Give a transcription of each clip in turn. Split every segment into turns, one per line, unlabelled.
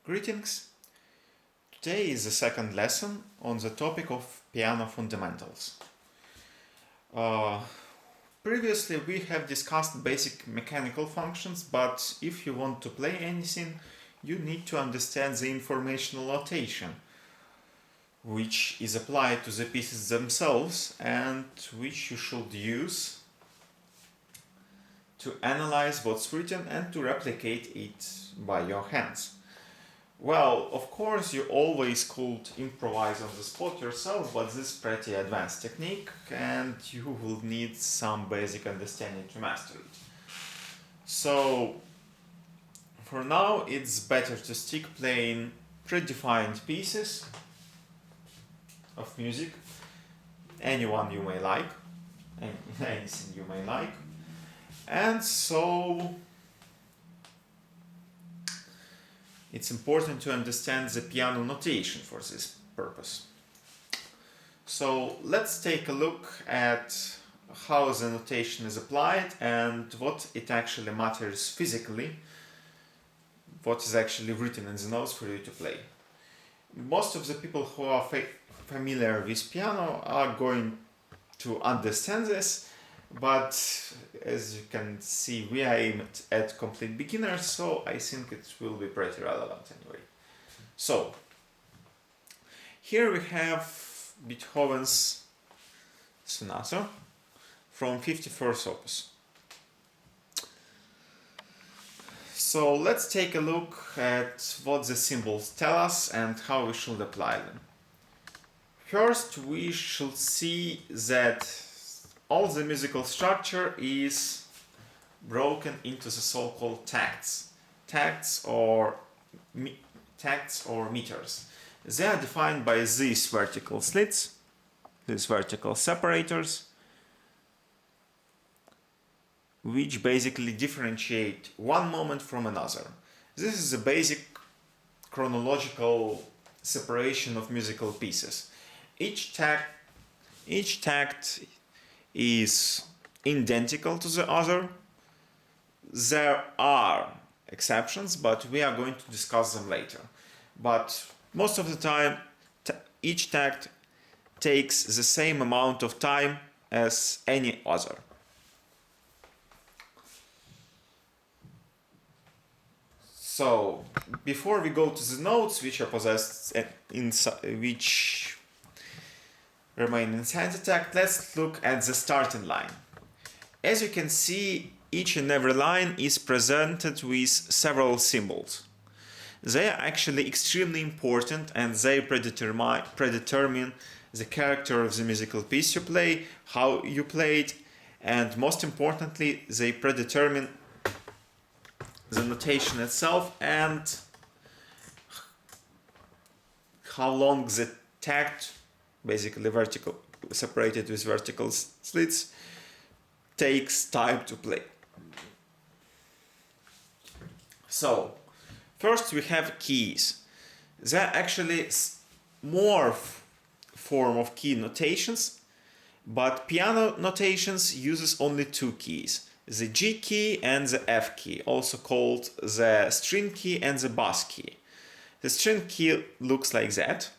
Greetings! Today is the second lesson on the topic of piano fundamentals. Previously we have discussed basic mechanical functions, but if you want to play anything, you need to understand the informational notation, which is applied to the pieces themselves and which you should use to analyze what's written and to replicate it by your hands. Well, of course, you always could improvise on the spot yourself, but this is pretty advanced technique and you will need some basic understanding to master it. So, for now, it's better to stick playing predefined pieces of music, anyone you may like, anything you may like. And so it's important to understand the piano notation for this purpose. So let's take a look at how the notation is applied and what it actually matters physically, what is actually written in the notes for you to play. Most of the people who are familiar with piano are going to understand this, but as you can see, we are aimed at complete beginners, so I think it will be pretty relevant anyway. So, here we have Beethoven's Sonata from 51st Opus. So let's take a look at what the symbols tell us and how we should apply them. First, we should see that all the musical structure is broken into the so-called tacts or meters. They are defined by these vertical slits, these vertical separators, which basically differentiate one moment from another. This is a basic chronological separation of musical pieces. Each tact is identical to the other. There are exceptions, but we are going to discuss them later. But most of the time, each tact takes the same amount of time as any other. So, before we go to the notes which are possessed which remain inside the tact, let's look at the starting line. As you can see, each and every line is presented with several symbols. They are actually extremely important and they predetermine the character of the musical piece you play, how you play it, and most importantly, they predetermine the notation itself and how long the tact, basically vertical, separated with vertical slits, takes time to play. So, first we have keys. There are actually more form of key notations, but piano notations uses only two keys, the G key and the F key, also called the string key and the bass key. The string key looks like that,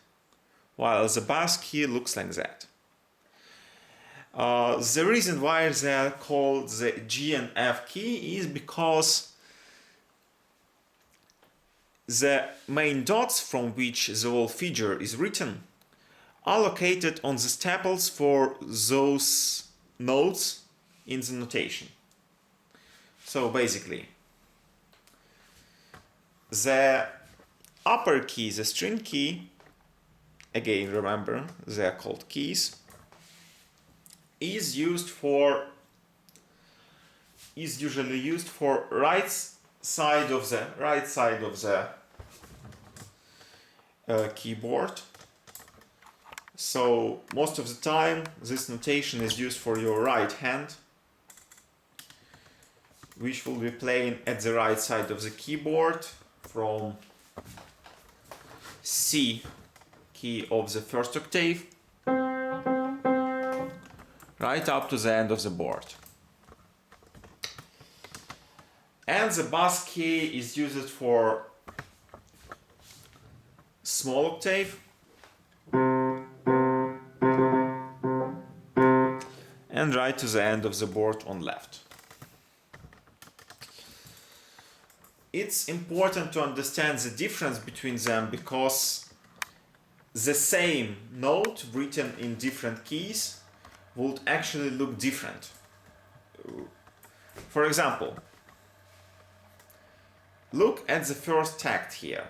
while the bass key looks like that. The reason why they are called the G and F key is because the main dots from which the whole figure is written are located on the staples for those notes in the notation. So basically, the upper key, the string key, again remember they are called keys, is usually used for right side of the keyboard. So most of the time this notation is used for your right hand, which will be playing at the right side of the keyboard from C key of the first octave right up to the end of the board. And the bass key is used for small octave, and right to the end of the board on left. It's important to understand the difference between them because the same note written in different keys would actually look different. For example, look at the first tact here.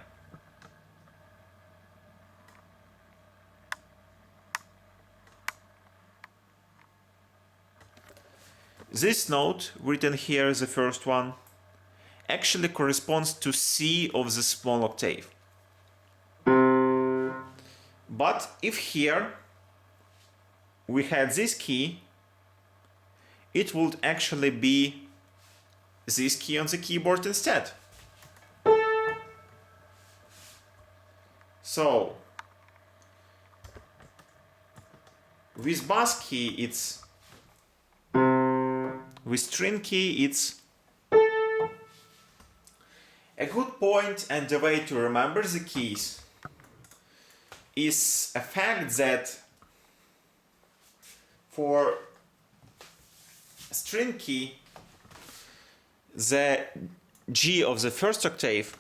This note, written here, the first one, actually corresponds to C of the small octave. But if here we had this key, it would actually be this key on the keyboard instead. So, with bass key it's, with string key it's. A good point and a way to remember the keys is a fact that for string key, the G of the first octave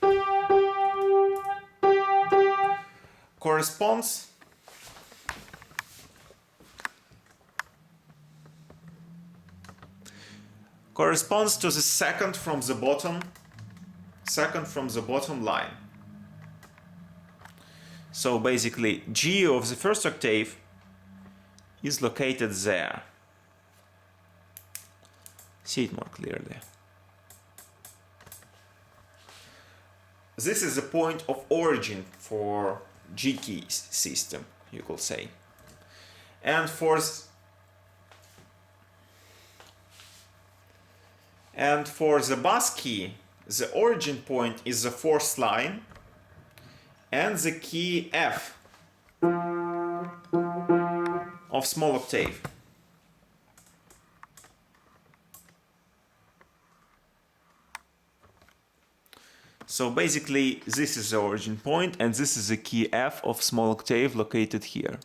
corresponds to the second from the bottom line. So basically G of the first octave is located there. See it more clearly. This is the point of origin for G key system, you could say. And for the bass key, the origin point is the fourth line and the key F of small octave. So basically this is the origin point and this is the key F of small octave located here.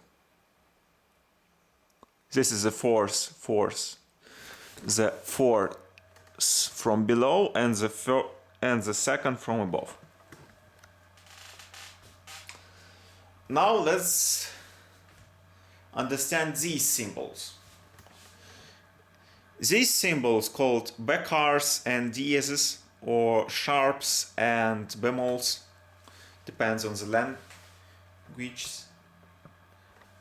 This is the fourth, the fourth from below and the second from above. Now let's understand these symbols. These symbols called backars and diezes or sharps and bemols, depends on the language,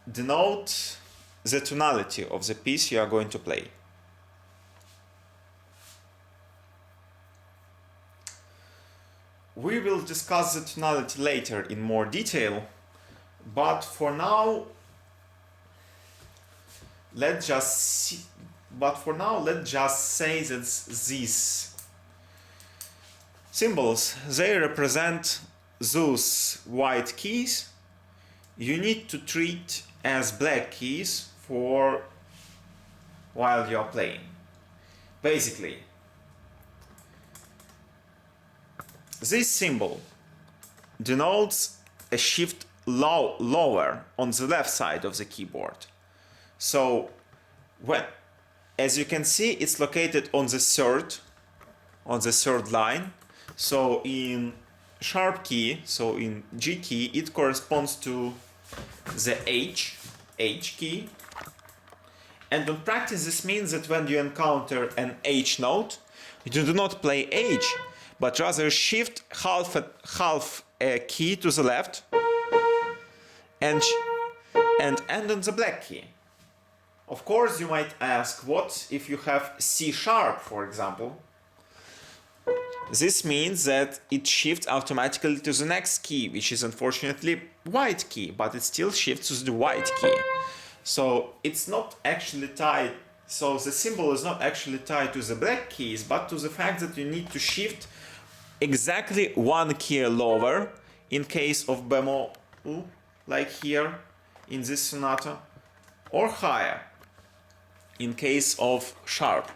denote the tonality of the piece you are going to play. We will discuss the tonality later in more detail, but for now let's just say that these symbols, they represent those white keys you need to treat as black keys for while you are playing. Basically, this symbol denotes a shift lower on the left side of the keyboard. So, as you can see, it's located on the third line. So in sharp key, so in G key, it corresponds to the H key. And in practice, this means that when you encounter an H note, you do not play H, but rather shift half a key to the left and end on the black key. Of course, you might ask, what if you have C sharp, for example? This means that it shifts automatically to the next key, which is unfortunately white key, but it still shifts to the white key. So it's not actually tied, so the symbol is not actually tied to the black keys, but to the fact that you need to shift exactly one key lower in case of bemol, like here in this sonata, or higher in case of sharp.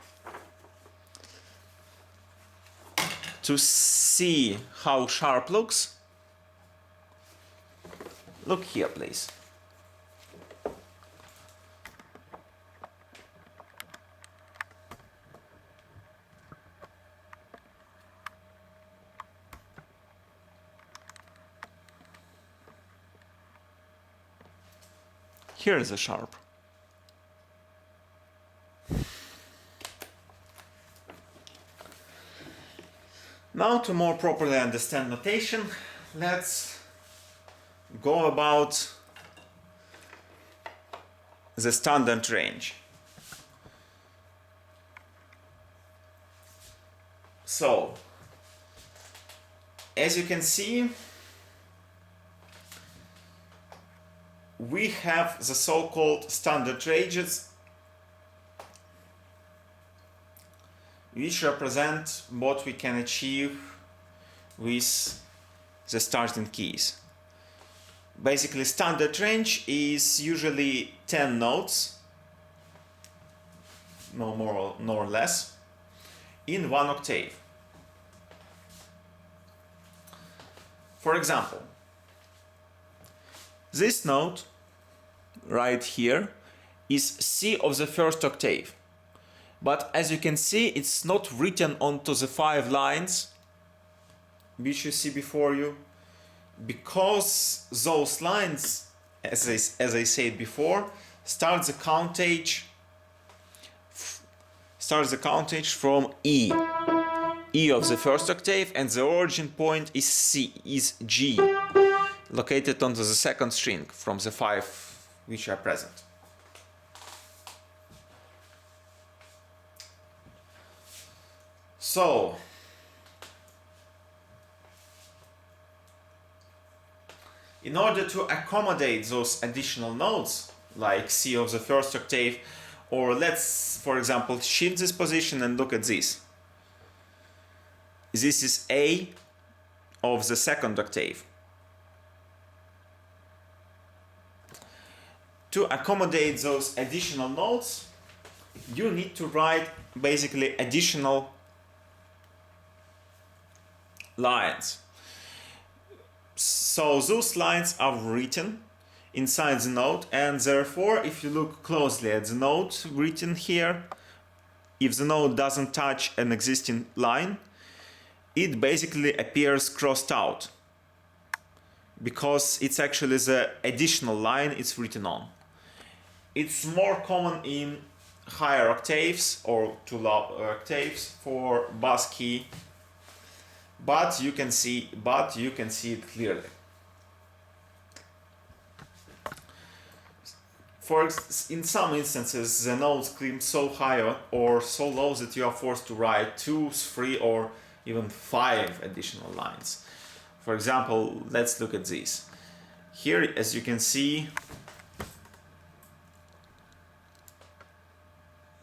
To see how sharp looks, Look here, please. Here is a sharp. Now, to more properly understand notation, let's go about the standard range. So, as you can see, we have the so-called standard ranges, which represent what we can achieve with the starting keys. Basically, standard range is usually 10 notes, no more nor less, in one octave. For example, this note right here is C of the first octave. But as you can see, it's not written onto the 5 lines which you see before you, because those lines, as I said before, start the countage from E of the first octave, and the origin point is G, located onto the second string from the 5 which are present. So, in order to accommodate those additional notes, like C of the first octave, or let's, for example, shift this position and look at this. This is A of the second octave. To accommodate those additional notes, you need to write basically additional lines. So those lines are written inside the note, and therefore, if you look closely at the note written here, if the note doesn't touch an existing line, it basically appears crossed out, because it's actually the additional line it's written on. It's more common in higher octaves or too low octaves for bass key, but you can see it clearly. In some instances, the notes climb so high or so low that you are forced to write 2, 3, or even 5 additional lines. For example, let's look at this. Here, as you can see,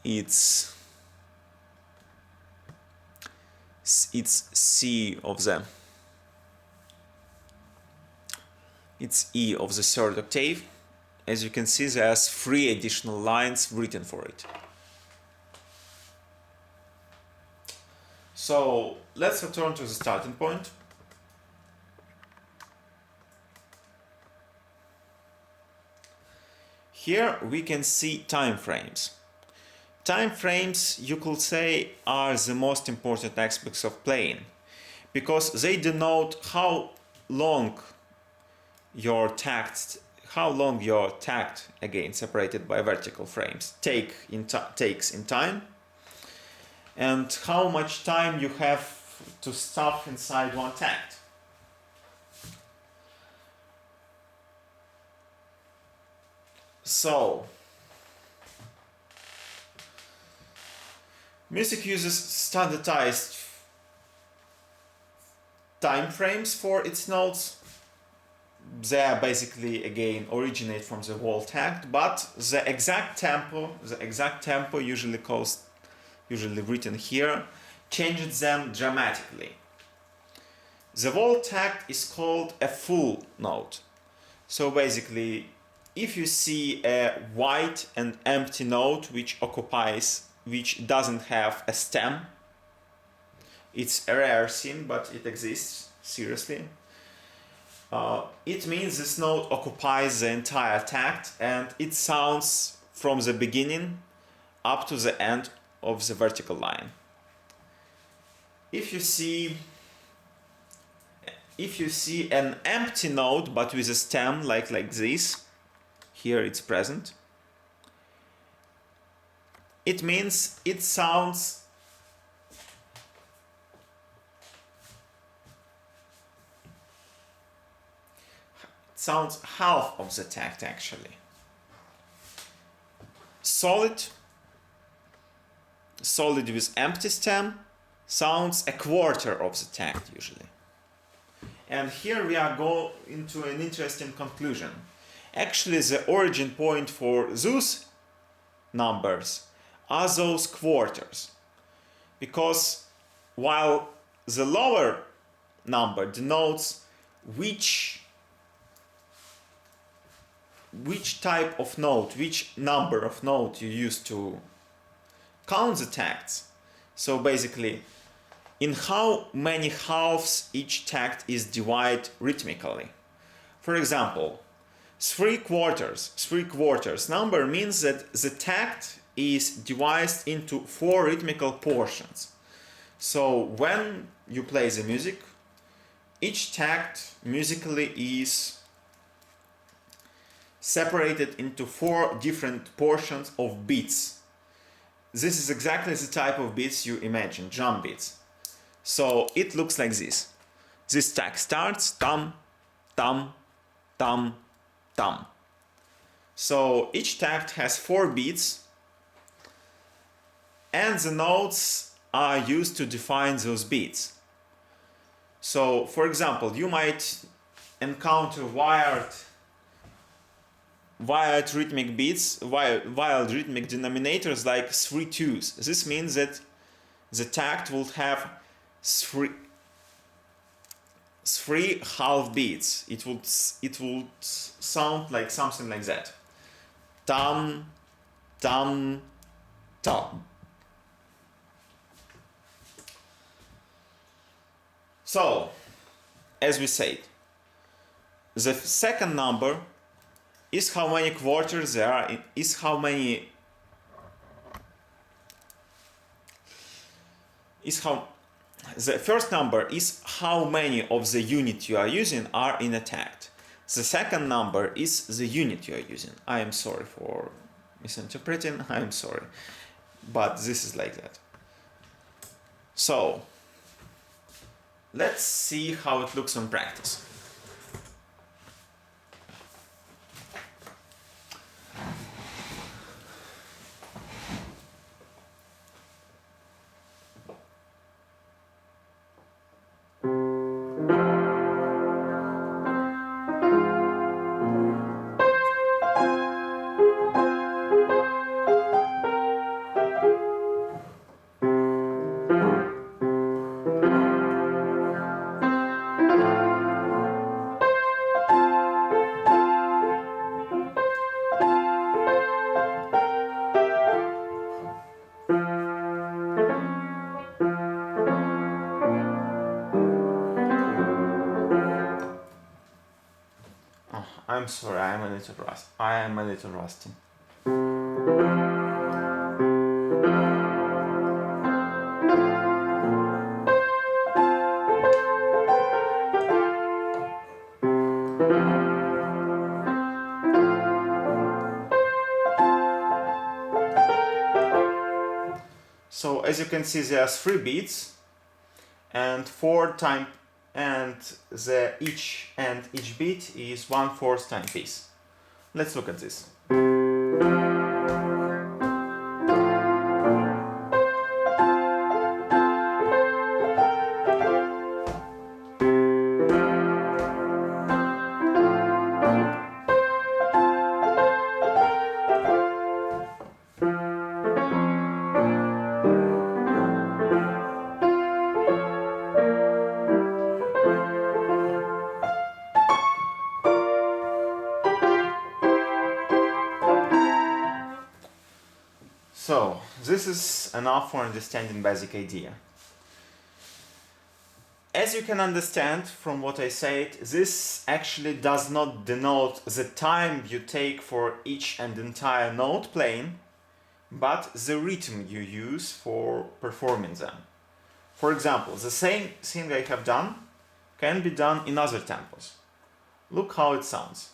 it's C of the, it's E of the third octave. As you can see, there's 3 additional lines written for it. So let's return to the starting point. Here we can see time frames. Time frames, you could say, are the most important aspects of playing, because they denote how long your tact, again separated by vertical frames, takes in time, and how much time you have to stuff inside one tact. So, music uses standardized time frames for its notes. They basically, again, originate from the whole tact, but the exact tempo usually written here, changes them dramatically. The whole tact is called a full note. So basically, if you see a white and empty note which doesn't have a stem, it's a rare thing, but it exists, seriously. it means this note occupies the entire tact and it sounds from the beginning up to the end of the vertical line. If you see an empty note but with a stem like this, here it's present, it means it sounds half of the tact actually. Solid with empty stem sounds a quarter of the tact usually. And here we are going into an interesting conclusion. Actually, the origin point for those numbers are those quarters. Because while the lower number denotes which type of note, which number of note you use to count the tacts. So basically, in how many halves each tact is divided rhythmically. For example, 3/4 number means that the tact is divided into 4 rhythmical portions. So when you play the music, each tact musically is separated into 4 different portions of beats. This is exactly the type of beats you imagine, drum beats. So it looks like this. This tact starts tam, tam, tam, tam. So each tact has 4 beats and the notes are used to define those beats. So for example, you might encounter wired rhythmic beats, wild rhythmic denominators like 3/2s. This means that the tact will have three half beats. It would sound like something like that. Tam, tam, tam. So, as we said, the second number is how many quarters there are, the first number is how many of the unit you are using are in a tact. The second number is the unit you are using. I am sorry for misinterpreting, I am sorry. But this is like that. So, let's see how it looks in practice. I'm sorry, I am a little rusty. So as you can see, there are 3 beats and 4 time, and each beat is 1/4 time piece. Let's look at this. So, this is enough for understanding basic idea. As As you can understand from what I said, this actually does not denote the time you take for each and entire note playing, but the rhythm you use for performing them. For example, the same thing I have done can be done in other tempos. Look how it sounds.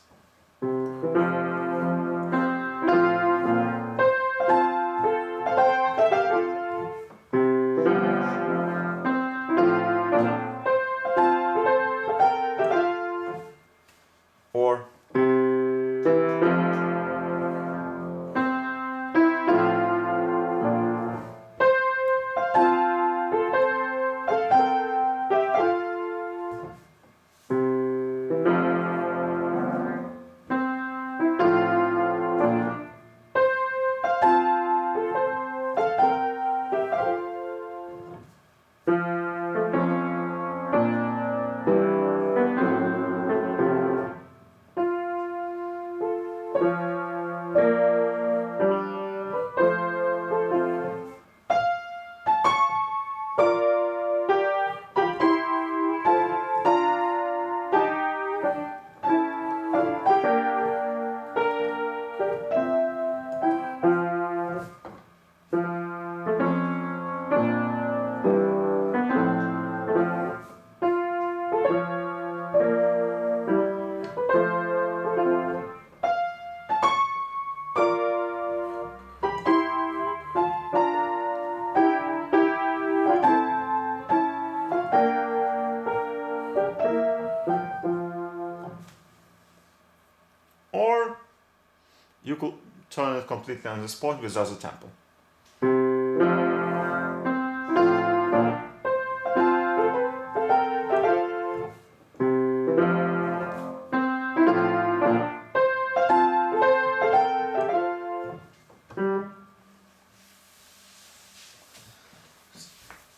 Or you could turn it completely on the spot with other tempo.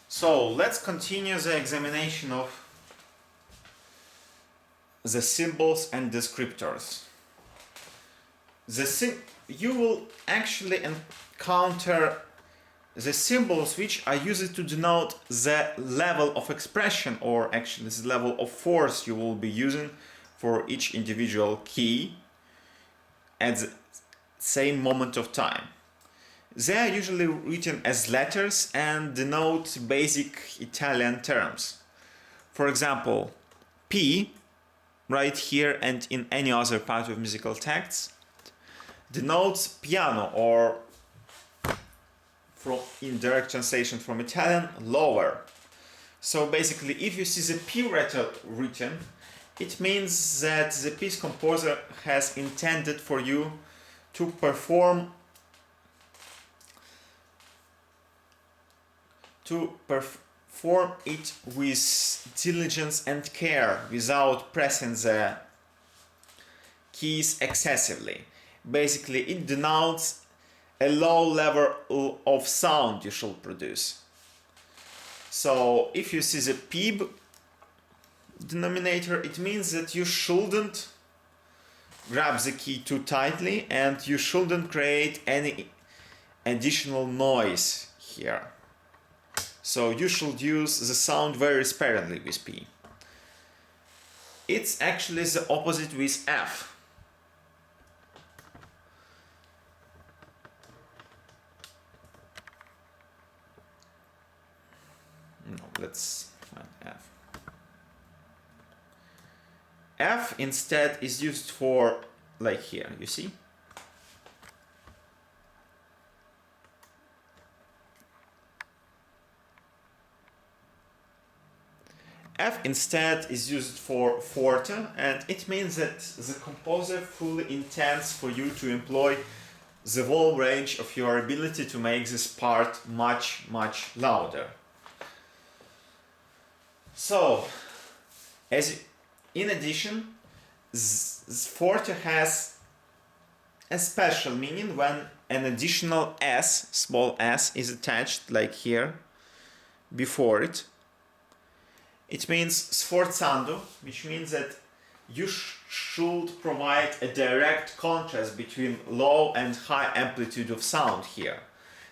So let's continue the examination of the symbols and descriptors. You will actually encounter the symbols which are used to denote the level of expression, or actually the level of force you will be using for each individual key at the same moment of time. They are usually written as letters and denote basic Italian terms. For example, P, right here and in any other part of musical text, denotes piano, or from in direct translation from Italian, lower. So basically, if you see the P letter written, it means that the piece composer has intended for you to perform it with diligence and care without pressing the keys excessively. Basically, it denotes a low level of sound you should produce. So if you see the P denominator, it means that you shouldn't grab the key too tightly and you shouldn't create any additional noise here. So you should use the sound very sparingly with P. It's actually the opposite with F. No, let's find F. F instead is used for, like here, you see? F instead is used for forte, and it means that the composer fully intends for you to employ the whole range of your ability to make this part much, much louder. So, in addition, forte has a special meaning when an additional S, small s, is attached, like here, before it. It means sforzando, which means that you should provide a direct contrast between low and high amplitude of sound here.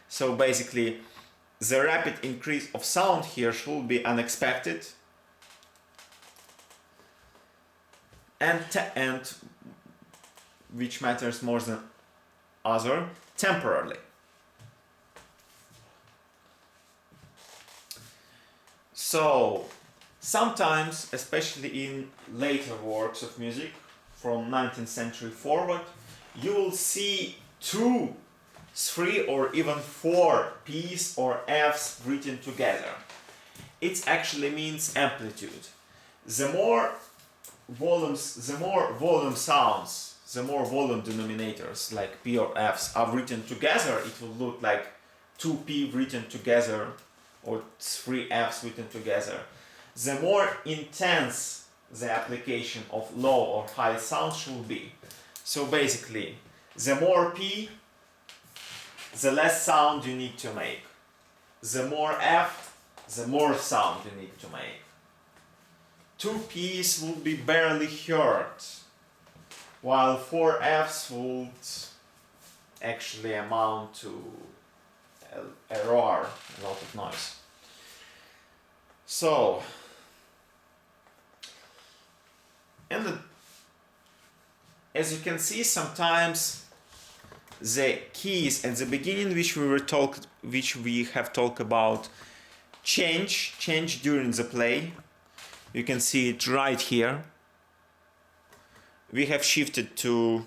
So basically, the rapid increase of sound here should be unexpected, and which matters more than other, temporarily. So sometimes, especially in later works of music from 19th century forward, you will see 2, 3 or even 4 P's or F's written together. It actually means amplitude. The more volume sounds, the more volume denominators like P or F's are written together, it will look like 2P written together or 3 F's written together. The more intense the application of low or high sound should be. So basically, the more P, the less sound you need to make. The more F, the more sound you need to make. 2 P's will be barely heard, while 4 F's would actually amount to a roar, a lot of noise. So, as you can see, sometimes the keys at the beginning, which we have talked about, change during the play. You can see it right here. We have shifted to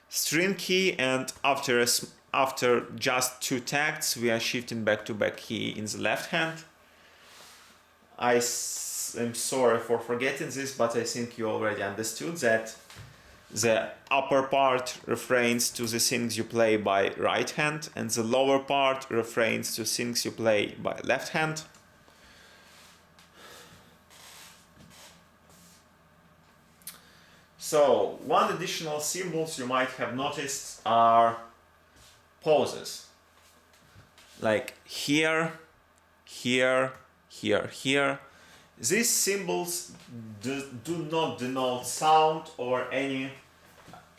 string key, and after just 2 tacts, we are shifting back to back key in the left hand. I am sorry for forgetting this, but I think you already understood that the upper part refrains to the things you play by right hand, and the lower part refrains to things you play by left hand. So, one additional symbols you might have noticed are pauses. Like here, here, here, here. These symbols do not denote sound or any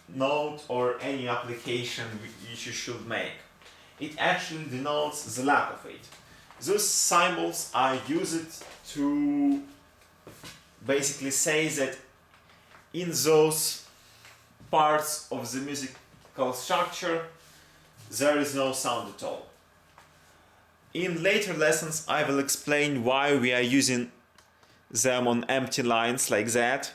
note or any application which you should make. It actually denotes the lack of it. Those symbols are used to basically say that in those parts of the musical structure there is no sound at all. In later lessons I will explain why we are using them on empty lines like that.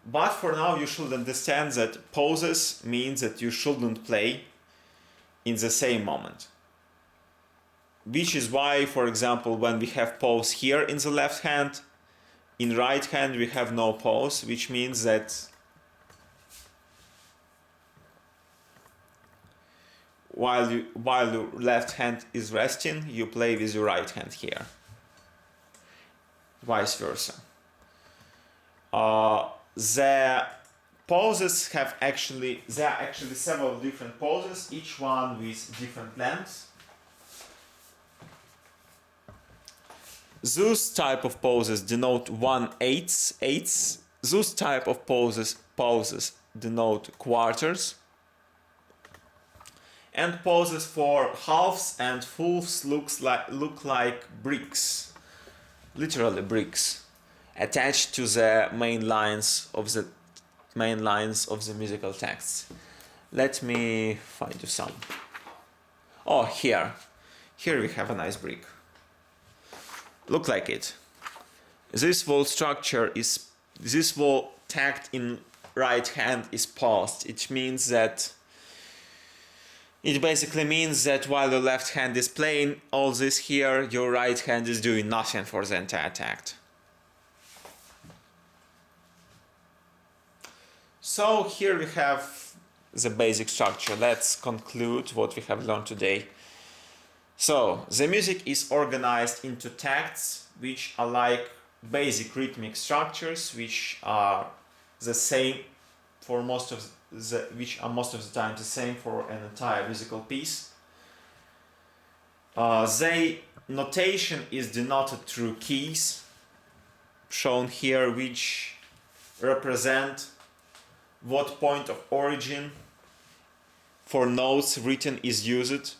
But for now you should understand that pauses means that you shouldn't play in the same moment. Which is why, for example, when we have pause here in the left hand, in right hand we have no pause, which means that while your left hand is resting, you play with your right hand here. Vice versa. The pauses there are actually several different pauses, each one with different lengths. Those type of pauses denote 1/8. Those type of pauses denote quarters. And pauses for halves and fulls look like bricks, literally bricks, attached to the main lines of the musical texts. Let me find you some. Oh, here we have a nice brick. Look like it. This whole structure is, this whole tact in right hand is paused. It basically means that while the left hand is playing all this here, your right hand is doing nothing for the entire tact. So here we have the basic structure. Let's conclude what we have learned today. So, the music is organized into tacts, which are like basic rhythmic structures, which are the same for most of the time the same for an entire musical piece. The notation is denoted through keys, shown here, which represent what point of origin for notes written is used.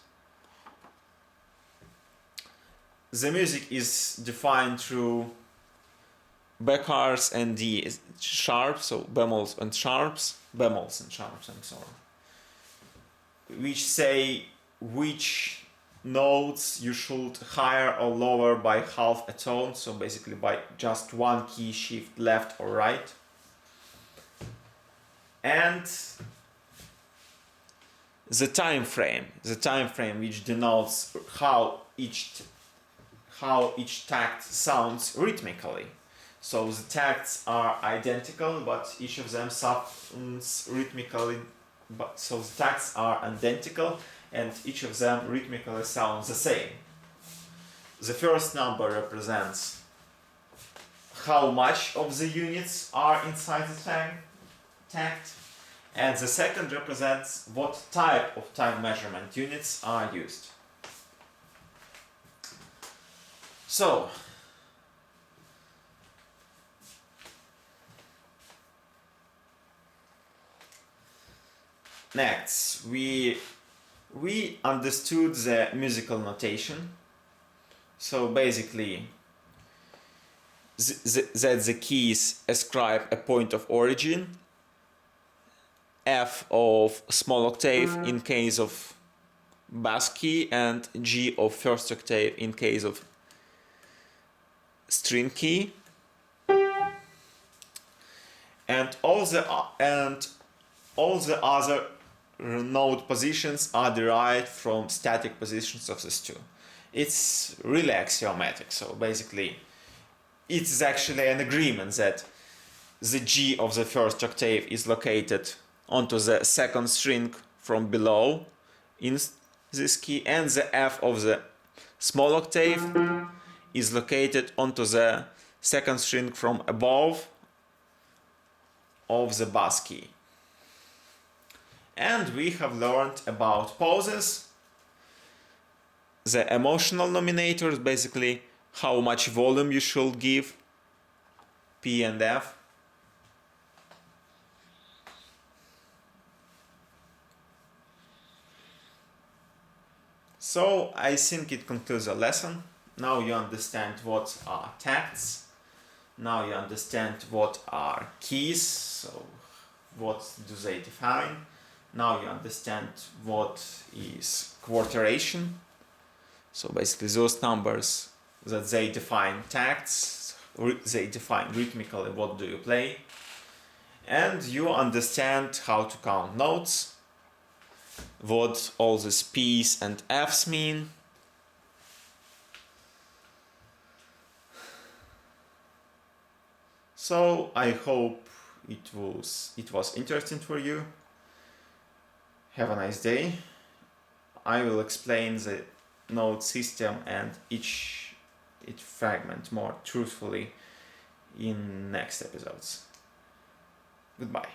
The music is defined through bechars and D sharps, so bemols and sharps, I'm sorry, which say which notes you should higher or lower by half a tone, so basically by just one key shift left or right. And the time frame which denotes how each tact sounds rhythmically. So the tacts are identical, but each of them sounds rhythmically. So the tacts are identical, and each of them rhythmically sounds the same. The first number represents how much of the units are inside the tact, and the second represents what type of time measurement units are used. So, next, we understood the musical notation. So basically, that the keys ascribe a point of origin, F of small octave in case of bass key, and G of first octave in case of string key, and all the other note positions are derived from static positions of this two. It's really axiomatic. So basically, it's actually an agreement that the G of the first octave is located onto the second string from below in this key, and the F of the small octave is located onto the second string from above of the bass key. And we have learned about pauses, the emotional nominators, basically how much volume you should give, P and F. So I think it concludes the lesson. Now you understand what are tacts. Now you understand what are keys, so what do they define. Now you understand what is quarteration. So basically those numbers that they define tacts, they define rhythmically what do you play. And you understand how to count notes, what all these P's and F's mean. So I hope it was interesting for you. Have a nice day. I will explain the note system and each fragment more truthfully in next episodes. Goodbye.